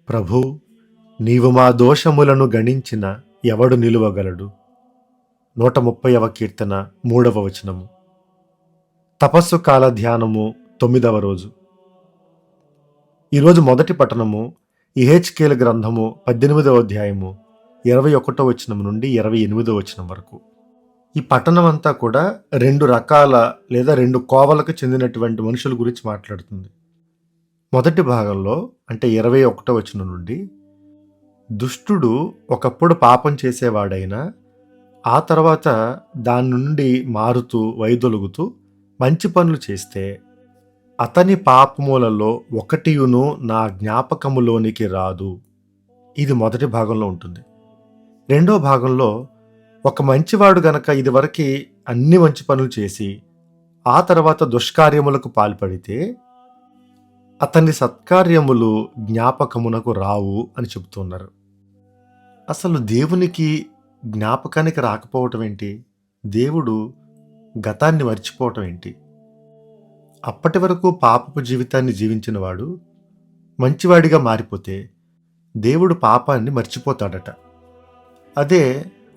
ప్రభూ, నీవు మా దోషములను గణించిన ఎవడు నిలువగలడు? 130వ కీర్తన 3వ వచనము. తపస్సు కాల ధ్యానము 9వ రోజు. ఈరోజు మొదటి పఠనము యెహెజ్కేలు గ్రంథము 18వ అధ్యాయము 21వ వచనం నుండి 28వ వచనం వరకు. ఈ పట్టణం అంతా కూడా రెండు రకాల లేదా రెండు కోవలకు చెందినటువంటి మనుషుల గురించి మాట్లాడుతుంది. మొదటి భాగంలో అంటే 21వ వచనం నుండి, దుష్టుడు ఒకప్పుడు పాపం చేసేవాడైనా ఆ తర్వాత దాని నుండి మారుతూ వైదొలుగుతూ మంచి పనులు చేస్తే అతని పాపములలో ఒకటియును నా జ్ఞాపకములోనికి రాదు. ఇది మొదటి భాగంలో ఉంటుంది. రెండో భాగంలో ఒక మంచివాడు గనక ఇదివరకు అన్ని మంచి పనులు చేసి ఆ తర్వాత దుష్కార్యములకు పాల్పడితే అతని సత్కార్యములు జ్ఞాపకమునకు రావు అని చెబుతున్నారు. అసలు దేవునికి జ్ఞాపకానికి రాకపోవటం ఏంటి? దేవుడు గతాన్ని మర్చిపోవటం ఏంటి? అప్పటి వరకు పాపపు జీవితాన్ని జీవించిన వాడు మంచివాడిగా మారిపోతే దేవుడు పాపాన్ని మర్చిపోతాడట. అదే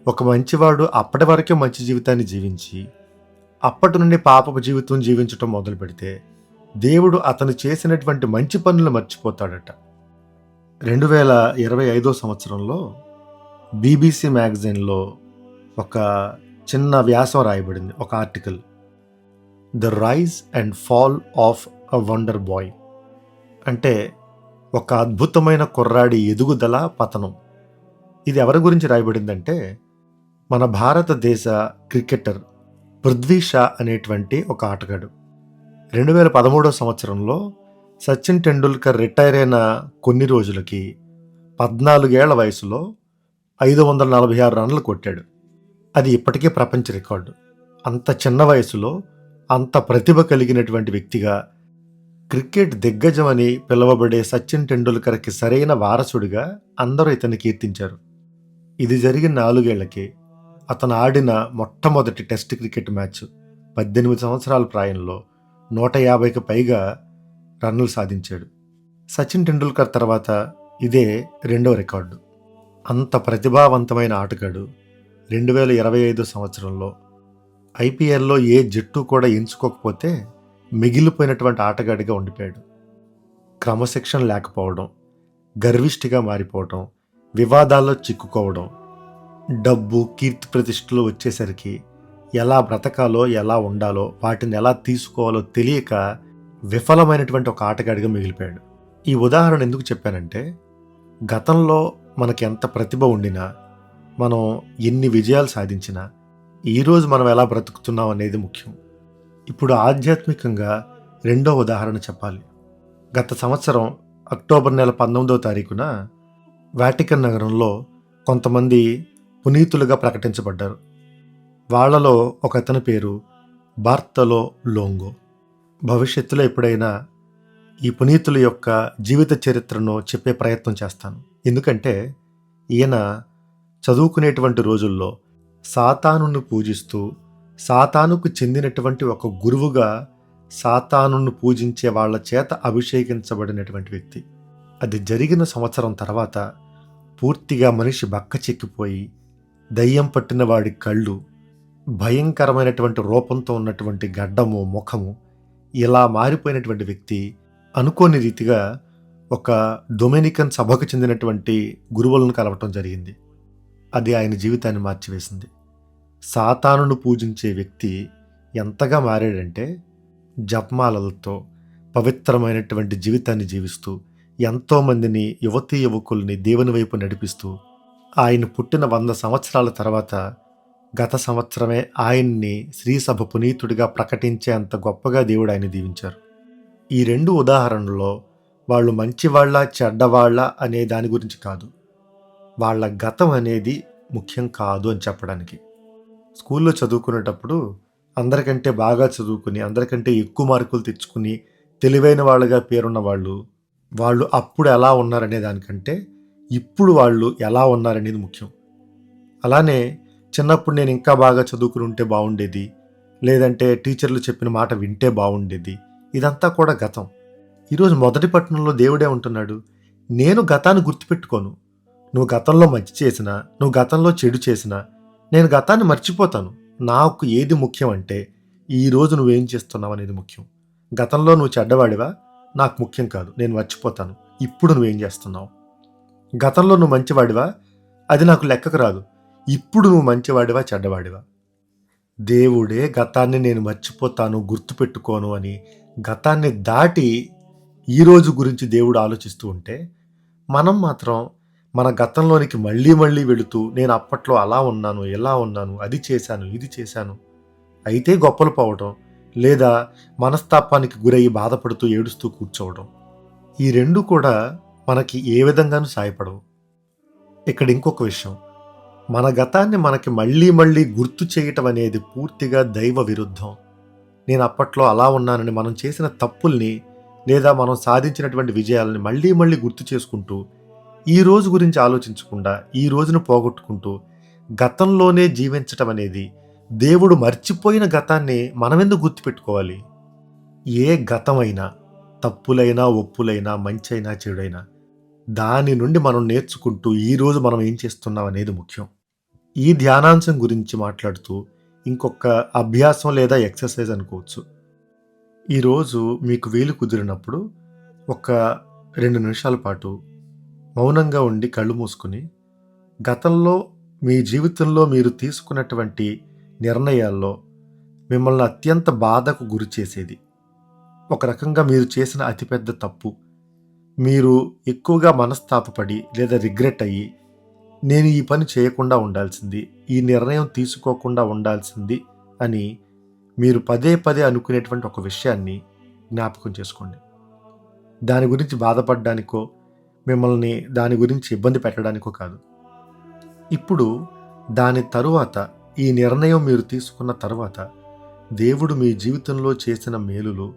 ఒక మంచివాడు అప్పటి వరకే మంచి జీవితాన్ని జీవించి అప్పటి నుండి పాపపు జీవితం జీవించటం మొదలు పెడితే దేవుడు అతను చేసినటువంటి మంచి పనులు మర్చిపోతాడట. 2025 సంవత్సరంలో BBC మ్యాగజైన్లో ఒక చిన్న వ్యాసం రాయబడింది, ఒక article. The rise and fall of a wonder boy. అంటే ఒక అద్భుతమైన కుర్రాడి ఎదుగుదల, పతనం. ఇది ఎవరి గురించి రాయబడిందంటే మన భారతదేశ క్రికెటర్ పృథ్వీ షా అనేటువంటి ఒక ఆటగాడు. 2013 సంవత్సరంలో సచిన్ టెండూల్కర్ రిటైర్ అయిన కొన్ని రోజులకి 14 ఏళ్ల వయసులో 546 రన్లు కొట్టాడు. అది ఇప్పటికీ ప్రపంచ రికార్డు. అంత చిన్న వయసులో అంత ప్రతిభ కలిగినటువంటి వ్యక్తిగా క్రికెట్ దిగ్గజం అని పిలువబడే సచిన్ టెండూల్కర్కి సరైన వారసుడిగా అందరూ ఇతన్ని కీర్తించారు. ఇది జరిగిన 4 ఏళ్లకే అతను ఆడిన మొట్టమొదటి టెస్ట్ క్రికెట్ మ్యాచ్ 18 సంవత్సరాల ప్రాయంలో 150కి పైగా రన్నులు సాధించాడు. సచిన్ టెండూల్కర్ తర్వాత ఇదే రెండవ రికార్డు. అంత ప్రతిభావంతమైన ఆటగాడు 2025 సంవత్సరంలో IPLలో ఏ జట్టు కూడా ఎంచుకోకపోతే మిగిలిపోయినటువంటి ఆటగాడిగా ఉండిపోయాడు. క్రమశిక్షణ లేకపోవడం, గర్విష్ఠిగా మారిపోవడం, వివాదాల్లో చిక్కుకోవడం, డబ్బు, కీర్తి ప్రతిష్టలు వచ్చేసరికి ఎలా బ్రతకాలో, ఎలా ఉండాలో, వాటిని ఎలా తీసుకోవాలో తెలియక విఫలమైనటువంటి ఒక ఆటగాడిగా మిగిలిపోయాడు. ఈ ఉదాహరణ ఎందుకు చెప్పానంటే, గతంలో మనకి ఎంత ప్రతిభ ఉండినా, మనం ఎన్ని విజయాలు సాధించినా ఈరోజు మనం ఎలా బ్రతుకుతున్నాం అనేది ముఖ్యం. ఇప్పుడు ఆధ్యాత్మికంగా రెండో ఉదాహరణ చెప్పాలి. గత సంవత్సరం అక్టోబర్ నెల 19వ తారీఖున వాటికన్ నగరంలో కొంతమంది పునీతులుగా ప్రకటించబడ్డారు. వాళ్లలో ఒక అతని పేరు బార్తలో లోంగో. భవిష్యత్తులో ఎప్పుడైనా ఈ పునీతుల యొక్క జీవిత చరిత్రను చెప్పే ప్రయత్నం చేస్తాను. ఎందుకంటే ఈయన చదువుకునేటువంటి రోజుల్లో సాతానును పూజిస్తూ సాతానుకు చెందినటువంటి ఒక గురువుగా సాతానును పూజించే వాళ్ళ చేత అభిషేకించబడినటువంటి వ్యక్తి. అది జరిగిన సంవత్సరం తర్వాత పూర్తిగా మనిషి బక్క చెక్కిపోయి దయ్యం పట్టిన వాడి కళ్ళు, భయంకరమైనటువంటి రూపంతో ఉన్నటువంటి గడ్డము, ముఖము ఇలా మారిపోయినటువంటి వ్యక్తి అనుకోని రీతిగా ఒక డొమినికన్ సభకు చెందినటువంటి గురువులను కలవటం జరిగింది. అది ఆయన జీవితాన్ని మార్చివేసింది. సాతానును పూజించే వ్యక్తి ఎంతగా మారాడంటే జపమాలలతో పవిత్రమైనటువంటి జీవితాన్ని జీవిస్తూ ఎంతోమందిని, యువతీ యువకుల్ని దేవుని వైపు నడిపిస్తూ ఆయన పుట్టిన 100 సంవత్సరాల తర్వాత గత సంవత్సరమే ఆయన్ని శ్రీసభ పునీతుడిగా ప్రకటించే అంత గొప్పగా దేవుడు ఆయన దీవించారు. ఈ రెండు ఉదాహరణలో వాళ్ళు మంచివాళ్ళ, చెడ్డవాళ్ళ అనే దాని గురించి కాదు, వాళ్ళ గతం అనేది ముఖ్యం కాదు అని చెప్పడానికి. స్కూల్లో చదువుకునేటప్పుడు అందరికంటే బాగా చదువుకుని, అందరికంటే ఎక్కువ మార్కులు తెచ్చుకుని తెలివైన వాళ్ళగా పేరున్న వాళ్ళు అప్పుడు ఎలా ఉన్నారనే దానికంటే ఇప్పుడు వాళ్ళు ఎలా ఉన్నారనేది ముఖ్యం. అలానే చిన్నప్పుడు నేను ఇంకా బాగా చదువుకుని ఉంటే బాగుండేది, లేదంటే టీచర్లు చెప్పిన మాట వింటే బాగుండేది, ఇదంతా కూడా గతం. ఈరోజు మొదటి పట్టణంలో దేవుడే ఉంటున్నాడు. నేను గతాన్ని గుర్తుపెట్టుకోను. నువ్వు గతంలో మంచి చేసినా, నువ్వు గతంలో చెడు చేసినా, నేను గతాన్ని మర్చిపోతాను. నాకు ఏది ముఖ్యం అంటే, ఈరోజు నువ్వేం చేస్తున్నావు అనేది ముఖ్యం. గతంలో నువ్వు చెడ్డవాడివా? నాకు ముఖ్యం కాదు. నేను మర్చిపోతాను. ఇప్పుడు నువ్వేం చేస్తున్నావు? గతంలో నువ్వు మంచివాడివా? అది నాకు లెక్కకు రాదు. ఇప్పుడు నువ్వు మంచివాడివా, చెడ్డవాడివా? దేవుడే గతాన్ని నేను మర్చిపోతాను, గుర్తుపెట్టుకోను అని గతాన్ని దాటి ఈరోజు గురించి దేవుడు ఆలోచిస్తూ ఉంటే, మనం మాత్రం మన గతంలోనికి మళ్ళీ మళ్ళీ వెళుతూ నేను అప్పట్లో అలా ఉన్నాను, ఎలా ఉన్నాను, అది చేశాను, ఇది చేశాను అయితే గొప్పలు పోవటం, లేదా మనస్తాపానికి గురయ్యి బాధపడుతూ ఏడుస్తూ కూర్చోవడం. ఈ రెండు కూడా మనకి ఏ విధంగానూ సాయపడవు. ఇక్కడ ఇంకొక విషయం, మన గతాన్ని మనకి మళ్ళీ మళ్ళీ గుర్తు చేయటం అనేది పూర్తిగా దైవ విరుద్ధం. నేను అప్పట్లో అలా ఉన్నానని మనం చేసిన తప్పుల్ని లేదా మనం సాధించినటువంటి విజయాలని మళ్ళీ మళ్ళీ గుర్తు చేసుకుంటూ ఈ రోజు గురించి ఆలోచించకుండా ఈ రోజును పోగొట్టుకుంటూ గతంలోనే జీవించటం అనేది, దేవుడు మర్చిపోయిన గతాన్ని మనమెందుకు గుర్తుపెట్టుకోవాలి? ఏ గతమైనా, తప్పులైనా ఒప్పులైనా, మంచైనా చెడైనా, దాని నుండి మనం నేర్చుకుంటూ ఈరోజు మనం ఏం చేస్తున్నాం అనేది ముఖ్యం. ఈ ధ్యానాంశం గురించి మాట్లాడుతూ ఇంకొక అభ్యాసం లేదా ఎక్సర్సైజ్ అనుకోవచ్చు. ఈరోజు మీకు వీలు కుదిరినప్పుడు ఒక 2 నిమిషాల పాటు మౌనంగా ఉండి కళ్ళు మూసుకుని, గతంలో మీ జీవితంలో మీరు తీసుకున్నటువంటి నిర్ణయాల్లో మిమ్మల్ని అత్యంత బాధకు గురి చేసేది, ఒక రకంగా మీరు చేసిన అతిపెద్ద తప్పు, మీరు ఎక్కువగా మనస్తాపపడి లేదా రిగ్రెట్ అయ్యి, నేను ఈ పని చేయకుండా ఉండాల్సింది, ఈ నిర్ణయం తీసుకోకుండా ఉండాల్సింది అని మీరు పదే పదే అనుకునేటువంటి ఒక విషయాన్ని జ్ఞాపకం చేసుకోండి. దాని గురించి బాధపడడానికో, మిమ్మల్ని దాని గురించి ఇబ్బంది పెట్టడానికో కాదు. ఇప్పుడు దాని తరువాత, ఈ నిర్ణయం మీరు తీసుకున్న తర్వాత, దేవుడు మీ జీవితంలో చేసిన మేలులు,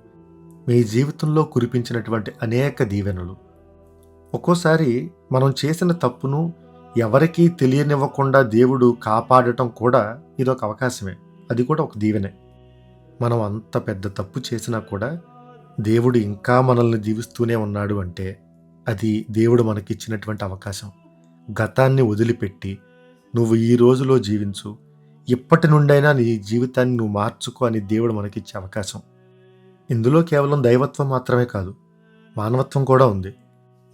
మీ జీవితంలో కురిపించినటువంటి అనేక దీవెనలు. ఒక్కోసారి మనం చేసిన తప్పును ఎవరికీ తెలియనివ్వకుండా దేవుడు కాపాడటం కూడా ఇదొక అవకాశమే. అది కూడా ఒక దీవెనే. మనం అంత పెద్ద తప్పు చేసినా కూడా దేవుడు ఇంకా మనల్ని దీవిస్తూనే ఉన్నాడు అంటే అది దేవుడు మనకిచ్చినటువంటి అవకాశం. గతాన్ని వదిలిపెట్టి నువ్వు ఈ రోజులో జీవించు, ఇప్పటి నుండైనా నీ జీవితాన్ని నువ్వు మార్చుకో అని దేవుడు మనకిచ్చే అవకాశం. ఇందులో కేవలం దైవత్వం మాత్రమే కాదు, మానవత్వం కూడా ఉంది.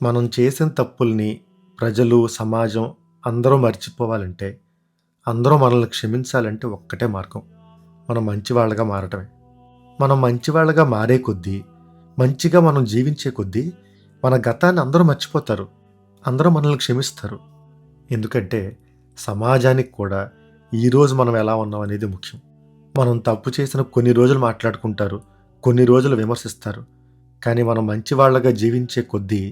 మనం చేసిన తప్పుల్ని ప్రజలు, సమాజం అందరూ మర్చిపోవాలంటే, అందరూ మనల్ని క్షమించాలంటే ఒక్కటే మార్గం, మనం మంచివాళ్ళగా మారటమే. మనం మంచివాళ్ళగా మారే కొద్దీ, మంచిగా మనం జీవించే కొద్దీ మన గతాన్ని అందరూ మర్చిపోతారు, అందరూ మనల్ని క్షమిస్తారు. ఎందుకంటే సమాజానికి కూడా ఈరోజు మనం ఎలా ఉన్నాం అనేది ముఖ్యం. మనం తప్పు చేసిన కొన్ని రోజులు మాట్లాడుకుంటారు, కొన్ని రోజులు విమర్శిస్తారు, కానీ మనం మంచివాళ్ళగా జీవించే కొద్దీ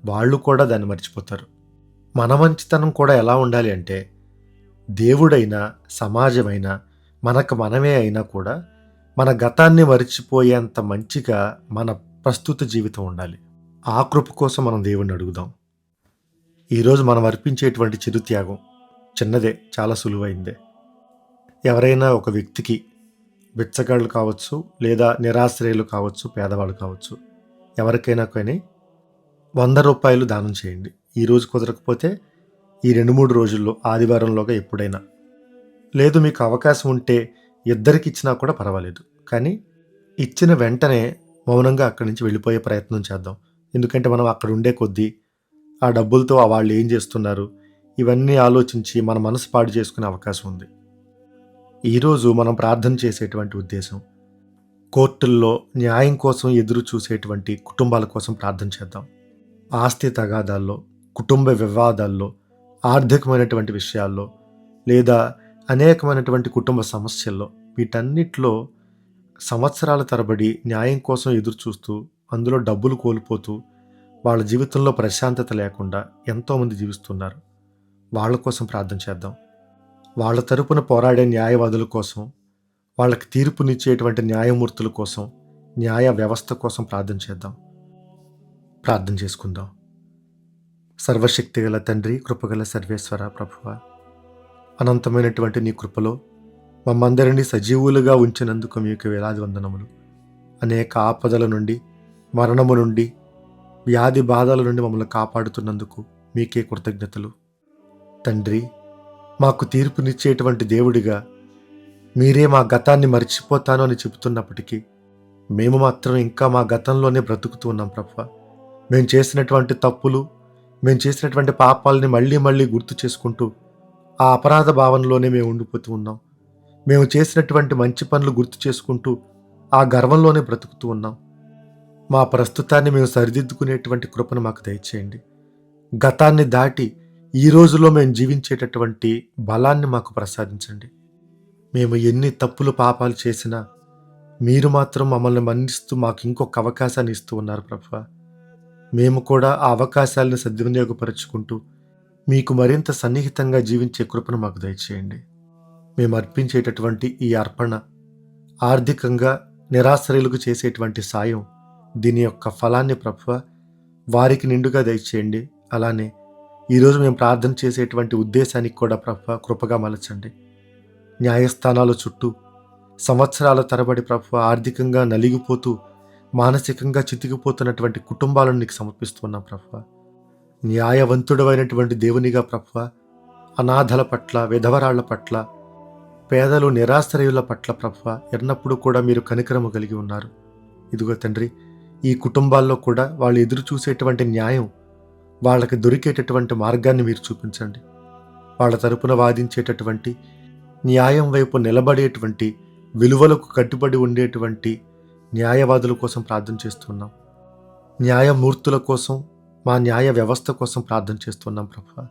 వాళ్ళు కూడా దాన్ని మర్చిపోతారు. మన మంచితనం కూడా ఎలా ఉండాలి అంటే, దేవుడైనా సమాజమైనా మనకు మనమే అయినా కూడా మన గతాన్ని మరిచిపోయేంత మంచిగా మన ప్రస్తుత జీవితం ఉండాలి. ఆ కృప కోసం మనం దేవుణ్ణి అడుగుదాం. ఈరోజు మనం అర్పించేటువంటి చిరుత్యాగం చిన్నదే, చాలా సులువైందే. ఎవరైనా ఒక వ్యక్తికి, బిచ్చగాళ్ళు కావచ్చు, లేదా నిరాశ్రయులు కావచ్చు, పేదవాళ్ళు కావచ్చు, ఎవరికైనా కానీ 100 రూపాయలు దానం చేయండి. ఈరోజు కుదరకపోతే ఈ 2-3 రోజుల్లో, ఆదివారంలోగా ఎప్పుడైనా. లేదు మీకు అవకాశం ఉంటే ఇద్దరికి ఇచ్చినా కూడా పర్వాలేదు. కానీ ఇచ్చిన వెంటనే మౌనంగా అక్కడి నుంచి వెళ్ళిపోయే ప్రయత్నం చేద్దాం. ఎందుకంటే మనం అక్కడ ఉండే కొద్దీ ఆ డబ్బులతో వాళ్ళు ఏం చేస్తున్నారు, ఇవన్నీ ఆలోచించి మన మనసు పాడు చేసుకునే అవకాశం ఉంది. ఈరోజు మనం ప్రార్థన చేసేటువంటి ఉద్దేశం, కోర్టుల్లో న్యాయం కోసం ఎదురు చూసేటువంటి కుటుంబాల కోసం ప్రార్థన చేద్దాం. ఆస్తి తగాదాల్లో, కుటుంబ వివాదాల్లో, ఆర్థికమైనటువంటి విషయాల్లో, లేదా అనేకమైనటువంటి కుటుంబ సమస్యల్లో, వీటన్నిటిలో సంవత్సరాల తరబడి న్యాయం కోసం ఎదురు చూస్తూ, అందులో డబ్బులు కోల్పోతూ, వాళ్ళ జీవితంలో ప్రశాంతత లేకుండా ఎంతోమంది జీవిస్తున్నారు. వాళ్ళ కోసం ప్రార్థన చేద్దాం. వాళ్ళ తరపున పోరాడే న్యాయవాదుల కోసం, వాళ్ళకి తీర్పునిచ్చేటువంటి న్యాయమూర్తుల కోసం, న్యాయ వ్యవస్థ కోసం ప్రార్థన చేద్దాం. ప్రార్థన చేసుకుందాం. సర్వశక్తిగల తండ్రి, కృపగల సర్వేశ్వర ప్రభువా, అనంతమైనటువంటి నీ కృపలో మమ్మందరినీ సజీవులుగా ఉంచినందుకు మీకు వేలాది వందనములు. అనేక ఆపదల నుండి, మరణము నుండి, వ్యాధి బాధల నుండి మమ్మల్ని కాపాడుతున్నందుకు మీకే కృతజ్ఞతలు. తండ్రి, మాకు తీర్పునిచ్చేటువంటి దేవుడిగా మీరే మా గతాన్ని మర్చిపోతాను అని చెబుతున్నప్పటికీ మేము మాత్రం ఇంకా మా గతంలోనే బ్రతుకుతూ ఉన్నాం ప్రభువా. మేము చేసినటువంటి తప్పులు, మేము చేసినటువంటి పాపాలని మళ్ళీ మళ్ళీ గుర్తు చేసుకుంటూ ఆ అపరాధ భావనలోనే మేము ఉండిపోతూ ఉన్నాం. మేము చేసినటువంటి మంచి పనులు గుర్తు చేసుకుంటూ ఆ గర్వంలోనే బ్రతుకుతూ ఉన్నాం. మా ప్రస్తుతాన్ని మేము సరిదిద్దుకునేటువంటి కృపను మాకు దయచేయండి. గతాన్ని దాటి ఈ రోజులో మేము జీవించేటటువంటి బలాన్ని మాకు ప్రసాదించండి. మేము ఎన్ని తప్పులు పాపాలు చేసినా మీరు మాత్రం మమ్మల్ని మన్నిస్తూ మాకు ఇంకొక అవకాశాన్ని ఇస్తూ ఉన్నారు ప్రభువా. మేము కూడా ఆ అవకాశాలను సద్వినియోగపరుచుకుంటూ మీకు మరింత సన్నిహితంగా జీవించే కృపను మాకు దయచేయండి. మేము అర్పించేటటువంటి ఈ అర్పణ ఆర్థికంగా నిరాశ్రయులకు చేసేటువంటి సాయం, దీని యొక్క ఫలాన్ని ప్రభువా వారికి నిండుగా దయచేయండి. అలానే ఈరోజు మేము ప్రార్థన చేసేటువంటి ఉద్దేశానికి కూడా ప్రభువా కృపగా మలచండి. న్యాయస్థానాల చుట్టూ సంవత్సరాల తరబడి ప్రభువా ఆర్థికంగా నలిగిపోతూ మానసికంగా చితికిపోతున్నటువంటి కుటుంబాలను నీకు సమర్పిస్తున్నాం ప్రభువా. న్యాయవంతుడమైనటువంటి దేవునిగా ప్రభువా అనాథల పట్ల, విధవరాళ్ల పట్ల, పేదలు నిరాశ్రయుల పట్ల ప్రభువా ఎన్నప్పుడు కూడా మీరు కనికరము కలిగి ఉన్నారు. ఇదిగో తండ్రి, ఈ కుటుంబాల్లో కూడా వాళ్ళు ఎదురు చూసేటువంటి న్యాయం, వాళ్ళకి దొరికేటటువంటి మార్గాన్ని మీరు చూపించండి. వాళ్ళ తరపున వాదించేటటువంటి, న్యాయం వైపు నిలబడేటువంటి, విలువలకు కట్టుబడి ఉండేటువంటి న్యాయవాదుల కోసం ప్రార్థన చేస్తున్నాం. న్యాయమూర్తుల కోసం, మా న్యాయ వ్యవస్థ కోసం ప్రార్థన చేస్తున్నాం ప్రభువా.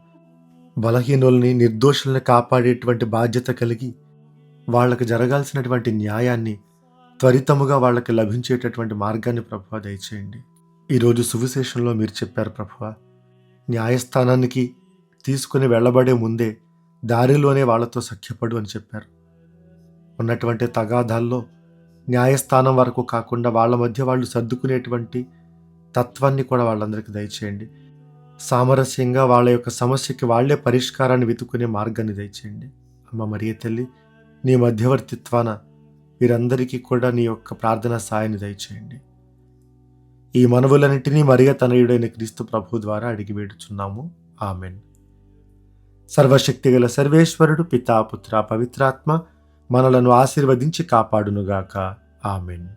బలహీనుల్ని, నిర్దోషుల్ని కాపాడేటువంటి బాధ్యత కలిగి వాళ్ళకి జరగాల్సినటువంటి న్యాయాన్ని త్వరితముగా వాళ్ళకి లభించేటటువంటి మార్గాన్ని ప్రభువా దయచేయండి. ఈరోజు సువిశేషంలో మీరు చెప్పారు ప్రభువా, న్యాయస్థానానికి తీసుకుని వెళ్ళబడే ముందే దారిలోనే వాళ్ళతో సఖ్యపడు అని చెప్పారు. ఉన్నటువంటి తగాదాల్లో న్యాయస్థానం వరకు కాకుండా వాళ్ళ మధ్య వాళ్ళు సర్దుకునేటువంటి తత్వాన్ని కూడా వాళ్ళందరికీ దయచేయండి. సామరస్యంగా వాళ్ళ యొక్క సమస్యకి వాళ్లే పరిష్కారాన్ని వెతుకునే మార్గాన్ని దయచేయండి. అమ్మ మరియ తల్లి, నీ మధ్యవర్తిత్వాన వీరందరికీ కూడా నీ యొక్క ప్రార్థనా సాయాన్ని దయచేయండి. ఈ మనవులన్నింటినీ మరియ తనయుడైన క్రీస్తు ప్రభు ద్వారా అడిగి వేడుచున్నాము. ఆమెన్. సర్వశక్తిగల సర్వేశ్వరుడు పితా, పుత్ర, పవిత్రాత్మ మనలను ఆశీర్వదించి కాపాడునుగాక. ఆమెన్.